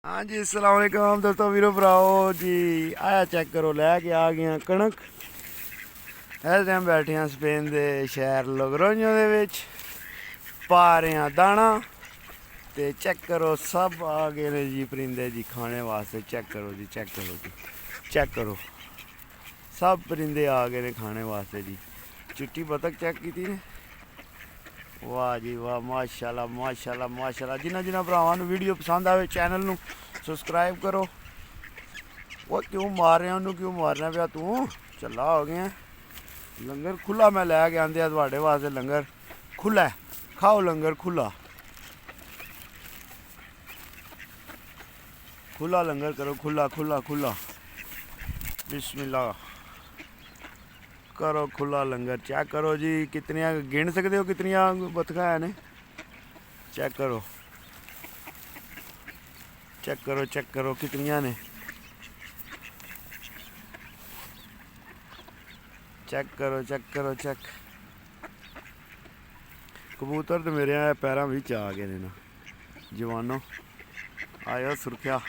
हाँ जी, अस्सलाम वालेकुम दोस्तों, वीरो भराओ जी। आया चेक करो, लैके आ गए कणक। इस टाइम बैठे हैं स्पेन के शहर लोग्रोन्यो दे विच, पा रहे हैं दाना। तो चेक करो, सब आ गए ने जी परिंदे जी खाने वास्ते। चेक करो जी, चेक करो जी, चेक करो, सब परिंदे आ गए ने खाने वास्ते जी। चिट्टी बतख चेक की ने। वाह जी वाह, माशाल्लाह माशाल्लाह माशाल्लाह। जिन्होंने जिन्होंने भरावां नूं वीडियो पसंद आवे चैनल नूं सबसक्राइब करो। वो क्यों मार रहा, उन्होंने क्यों मारना पिया तू? चला हो गया लंगर खुला, मैं लैके आंदे थोड़े वास्ते लंगर खुला है। खाओ लंगर खुला, खुला लंगर करो, खुला खुला खुला। बिस्मिल्लाह करो, खुला लंगर। चेक करो जी, कितनियाँ गिन सकते हो कितनियाँ बतखा है ने? चेक करो, चेक करो, चेक करो कितनियाँ ने। चेक करो, चेक करो, चेक। कबूतर तो मेरे पैरों में आ गए ना जवानों। आयो सुरखिया।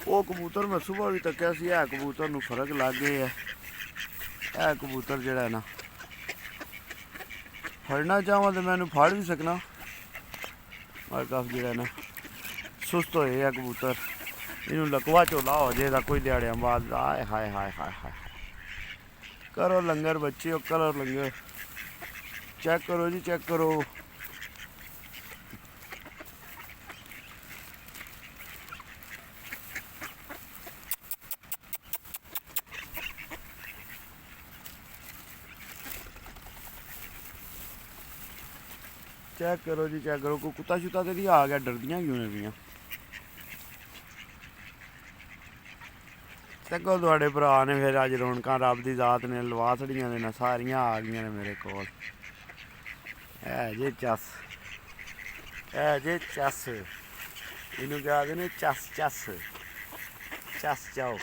वो कबूतर मैं सुबह भी तकिया सी, है कबूतर नूं फर्क लग गया है। कबूतर जड़ा ना फड़ना चाहवा तो मैं फड़ भी सकना, और काफी जड़ा ना सुस्त होए है कबूतर। इनू लकवा झोला हो जाए कोई दिहाड़िया बाद। आए हाय हाय हाय हाय। करो लंगर बच्चे, करो लंगर। चेक करो जी, चेक करो। चेक करो जी, चेक करो। कोई कुत्ता शुत्ता तो नहीं आ गया? डरदियां क्यों ने पियां? तको थोड़े भरा ने फिर अज रौनक रब की जात ने लवा छड़ियां ने, सारियां आ गई ने मेरे कोल। है जे चस, है जे चस। इनू क्या आखदे ने? चस चस, चस चाओ।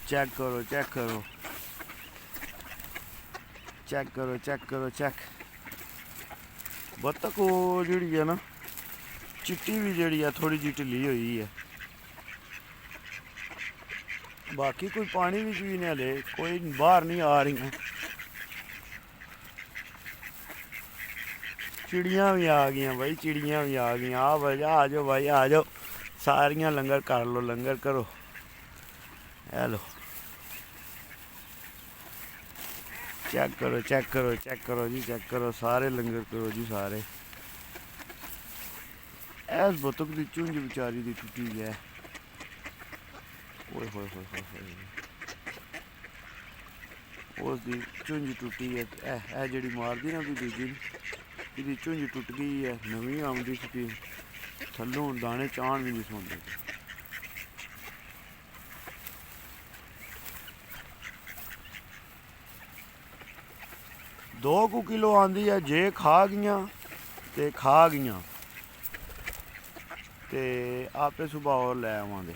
चेक करो, चेक करो, चेक करो, चेक करो, चेक। बतख जी है ना चिट्टी भी जी है थोड़ी जी ढिली हुई है। बाकी कोई पानी भी पीने हले कोई बाहर नहीं आ रही। चिड़ियाँ भी आ गई भाई, चिड़ियाँ भी आ गई। आ भाई आ जाओ भाई, आ जाओ सारियाँ। लंगर कर लो, लंगर करो। हेलो चेक करो, चेक करो, चेक करो जी, चेक करो। सारे लंगर करो जी सारे। ऐस बतख की चुंझ बेचारी की टुटी है। ओए होए होए होए होए, उसकी चुंझ टुटी है। ए जी मारती ना भी दूजी, इसकी चुंझ टुट गई है। नवी आमदी सी, थल्लों दाने चाण भी नहीं सुनते। 2 किलो आंदी है। जे खा गई तो खा गई तो आपे सुबह और लै आवांगे,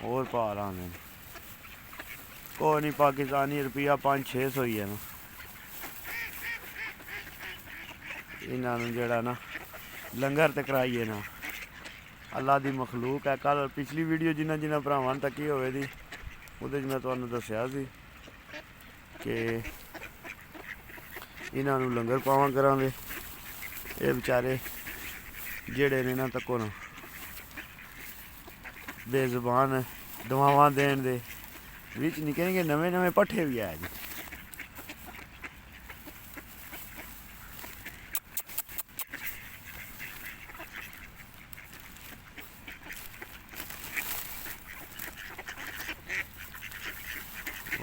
और भार आने। कोई नहीं, पाकिस्तानी रुपया 500-600 ही है ना। इन्हों जड़ा ना लंगर तो कराइए ना। अल्लाह की मखलूक है। कल पिछली वीडियो जिन्हें जिन्हें भरावान तकी होवे दी, उहदे मैं तुहानूं दस्सिया सी कि इन्हों लंगर पावां करांगे। ये बेचारे जेड़े ने ना तको ना बेजुबान दवावां देन दे विच निके निके नवे नवे पट्ठे भी है जी।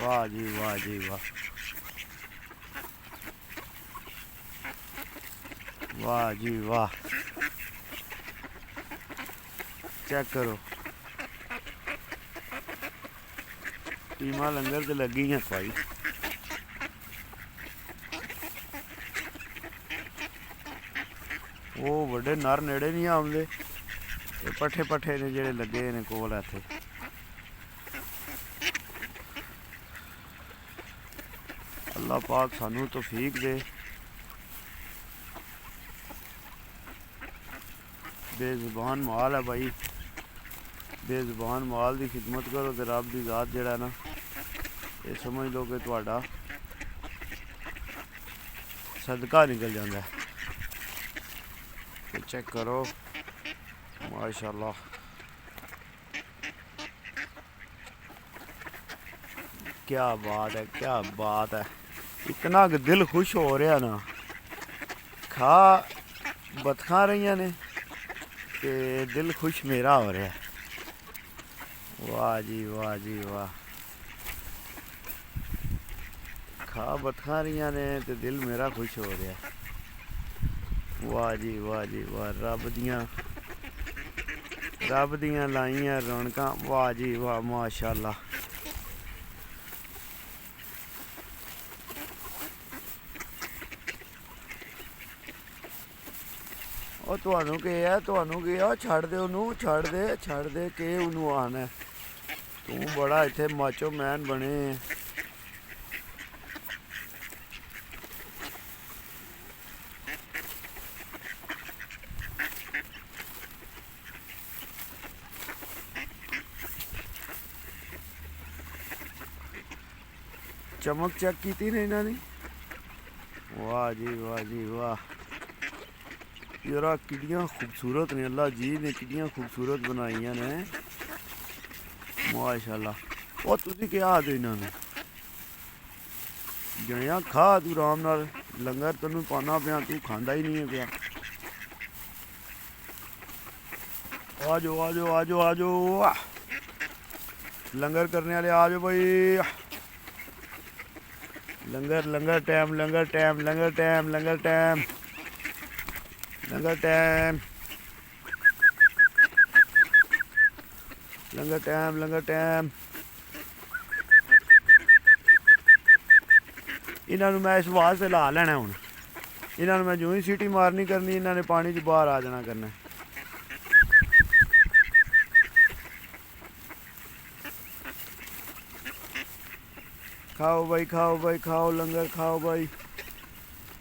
वाह जी वाह जी वाह, वाह जी वाह। चेक करो, टीमा लंगर तो लगी हैं भाई। वो बड़े नर नेड़े नहीं आते, पट्ठे पट्ठे ने जेड़े लगे ने कोल इत्थे। अल्लाह पाक सानू तौफीक दे। बेजुबान माल है भाई, बेजुबान माल की खिदमत करो तो रब की ज़ात जड़ा ना ये समझ लो कि तुहाडा सदका निकल जाता है। चेक करो माशाल्लाह, क्या बात है, क्या बात है। इतना दिल खुश हो रहा ना, खा बतखा रही ने ते दिल खुश मेरा हो रहा है। वाह जी वाह जी वाह, खा बतखा रही ने ते दिल मेरा खुश हो रहा है। वाह जी वाह जी वाह, रब दियां लाइयां रौनकां। वाह जी वाह माशाल्लाह। ਉਹ ਤੁਹਾਨੂੰ ਕੀ ਹੈ, ਤੁਹਾਨੂੰ ਕੀ ਆ, ਛੱਡ ਦੇ ਉਹਨੂੰ, ਛੱਡ ਦੇ ਕਿ ਉਹਨੂੰ ਆਣਾ। ਤੂੰ ਬੜਾ ਇੱਥੇ ਮਾਚੋ ਮੈਨ ਬਣੇ। ਚਮਕ ਚੈੱਕ ਕੀਤੀ ਨੇ ਇਹਨਾਂ ਦੀ। ਵਾਹ ਜੀ ਵਾਹ ਜੀ ਵਾਹ, यार किड़ियाँ खूबसूरत ने, अल्लाह जी ने किड़ियाँ खूबसूरत बनाइया ने माशाल्लाह। और तुसी क्या आदो इन्होंने जनिया, खा तू आराम नाल, लंगर तेनू पाना पिया, तू खांदा ही नहीं है पिया। आजो आजो आजो आजो, लंगर करने वाले आजो भाई। लंगर लंगर टाइम, लंगर टाइम, लंगर टाइम, लंगर टाइम, लंगर टाइम, लंगर टाइम, लंगर टाइम। इन्होंने मैं इस वास्ते ला लेना हूँ, इन्होंने मैं जो ही सीटी मारनी करनी, इन्होंने पानी च बाहर आ जाना करना। खाओ भाई, खाओ भाई, खाओ लंगर खाओ भाई,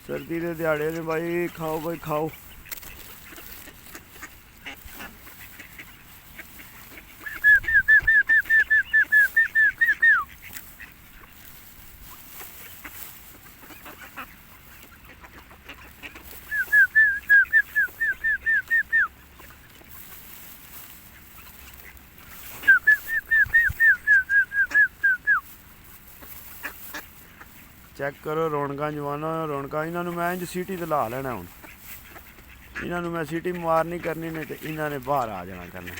सर्दी के दिहाड़े ने भाई, खाओ भाई खाओ। चेक करो रौनक जवाना, रौनक। इन्होंने मैं इंज सीटी तो ला लेना हूँ, इन्होंने मैं सीटी मारनी करनी ने, तो इन्होंने बाहर आ जाना करना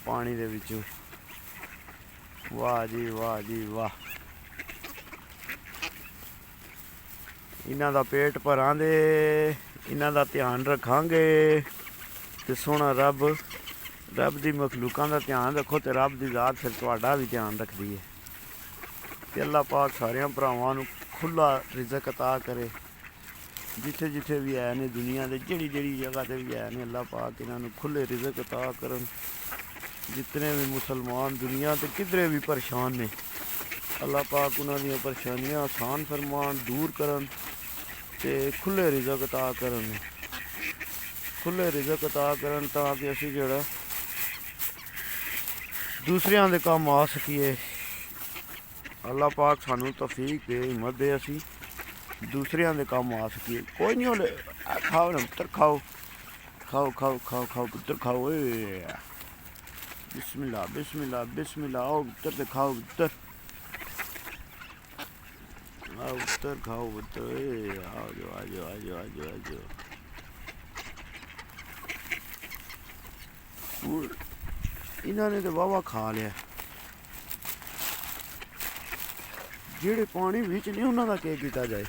पानी दे विचों। वाह जी वाह जी वाह, इन्हों का पेट भरां दे, इन्हों का ध्यान रखांगे तो सोहना रब दी मखलूकां का ध्यान रखो तो रब की ज़ात फिर तुहाडा भी ध्यान रखती है। ते अल्लाह पाक सारियां भरावां नूं खुला रिज़क अता करे, जिथे जिथे भी है ने दुनिया के, जिहड़ी जिहड़ी जगह ते भी है ने, अल्लाह पाक इन्हां नूं खुले रिज़क अता करन। जितने भी मुसलमान दुनिया ते किधरे भी परेशान ने, अल्लाह पाक उन्हां दीयां परेशानियां आसान फरमान, दूर करन ते खुले रिज़क अता करन, खुले रिज़क अता करन, ताकि असीं जिहड़ा दूसरियां दे काम आ सकीए। अल्लाह पाक सानू तौफीक दे, हिम्मत दे, असी दूसरियां दे काम आ सकीए। कोई नहीं होले, खाओ ना पुत्तर, खाओ खाओ खाओ खाओ खाओ पुत्तर खाओ। बिस्मिल्लाह बिस्मिल्लाह बिस्मिल्लाह, आओ पुत्तर ते खाओ पुत्तर, आओ पुत्तर खाओ पुत्तर, आओ जो आजो आजो आजो आजो। इन्होंने तो वाहवा खा लिया, जेड़े पानी बिच नहीं उन्हों का क्या किया जाए।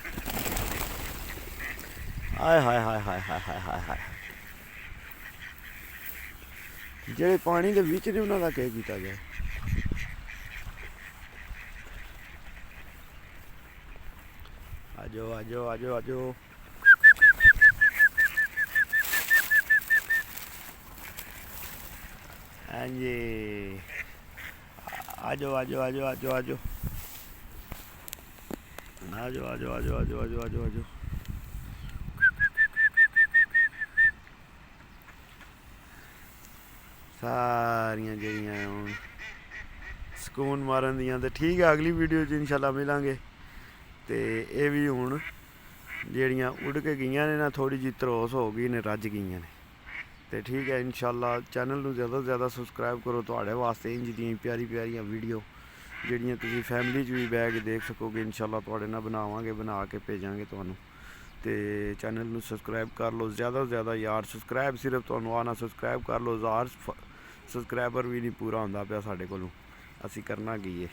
आय हाय हाय हाय हाय हाय हाय हाय, जेड़े पानी के बिच नहीं उन्हों का क्या किया जाए। आजो आजो आजो आजो, हाँ जी, आजो आजो आजो आजो आजो आजो आजो आजो आजो आजो आजो आजो। ਸਾਰੀਆਂ ਜਿਹੜੀਆਂ ਹੁਣ ਸਕੂਨ ਮਾਰਨ ਦੀਆਂ। ਤੇ ਠੀਕ ਹੈ, ਅਗਲੀ ਵੀਡੀਓ 'ਚ ਇਨਸ਼ਾਅੱਲਾ ਮਿਲਾਂਗੇ। ਤੇ ਇਹ ਵੀ ਹੁਣ ਜਿਹੜੀਆਂ ਉੱਡ ਕੇ ਗਈਆਂ ਨੇ ਨਾ, ਥੋੜ੍ਹੀ ਜਿਹੀ ਧਰੋਸ ਹੋ ਗਈ ਨੇ, ਰੱਜ ਗਈਆਂ ਨੇ। ਤੇ ਠੀਕ ਹੈ, ਇਨਸ਼ਾਅੱਲਾ ਚੈਨਲ ਨੂੰ ਜ਼ਿਆਦਾ ਤੋਂ ਜ਼ਿਆਦਾ ਸਬਸਕ੍ਰਾਈਬ ਕਰੋ। ਤੁਹਾਡੇ ਵਾਸਤੇ ਇੰਝ ਦੀਆਂ ਪਿਆਰੀ ਪਿਆਰੀਆਂ ਵੀਡੀਓ ਜਿਹੜੀਆਂ ਤੁਸੀਂ ਫੈਮਿਲੀ 'ਚ ਵੀ ਬਹਿ ਕੇ ਦੇਖ ਸਕੋਗੇ। ਇਨਸ਼ਾਅੱਲਾ ਤੁਹਾਡੇ ਨਾਲ ਬਣਾਵਾਂਗੇ, ਬਣਾ ਕੇ ਭੇਜਾਂਗੇ ਤੁਹਾਨੂੰ। ਤੇ ਚੈਨਲ ਨੂੰ ਸਬਸਕ੍ਰਾਈਬ ਕਰ ਲਓ ਜ਼ਿਆਦਾ ਤੋਂ ਜ਼ਿਆਦਾ ਯਾਰ। ਸਬਸਕ੍ਰਾਈਬ ਸਿਰਫ ਤੁਹਾਨੂੰ ਆਣਾ, ਸਬਸਕ੍ਰਾਈਬ ਕਰ ਲਓ। 1000 ਸਬਸਕ੍ਰਾਈਬਰ ਵੀ ਨਹੀਂ ਪੂਰਾ ਹੁੰਦਾ ਪਿਆ ਸਾਡੇ ਕੋਲੋਂ, ਅਸੀਂ ਕਰਨਾ ਕੀ ਹੈ।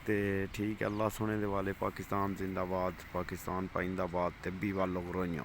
ਤੇ ਠੀਕ ਹੈ, ਅੱਲਾ ਸੋਹਣੇ ਦੇ ਵਾਲੇ। ਪਾਕਿਸਤਾਨ ਜ਼ਿੰਦਾਬਾਦ, ਪਾਕਿਸਤਾਨ ਪਾਇੰਦਾਬਾਦ, ਤੇ ਬੀ ਵਾਲ ਲੋਗਰੋਈਆਂ।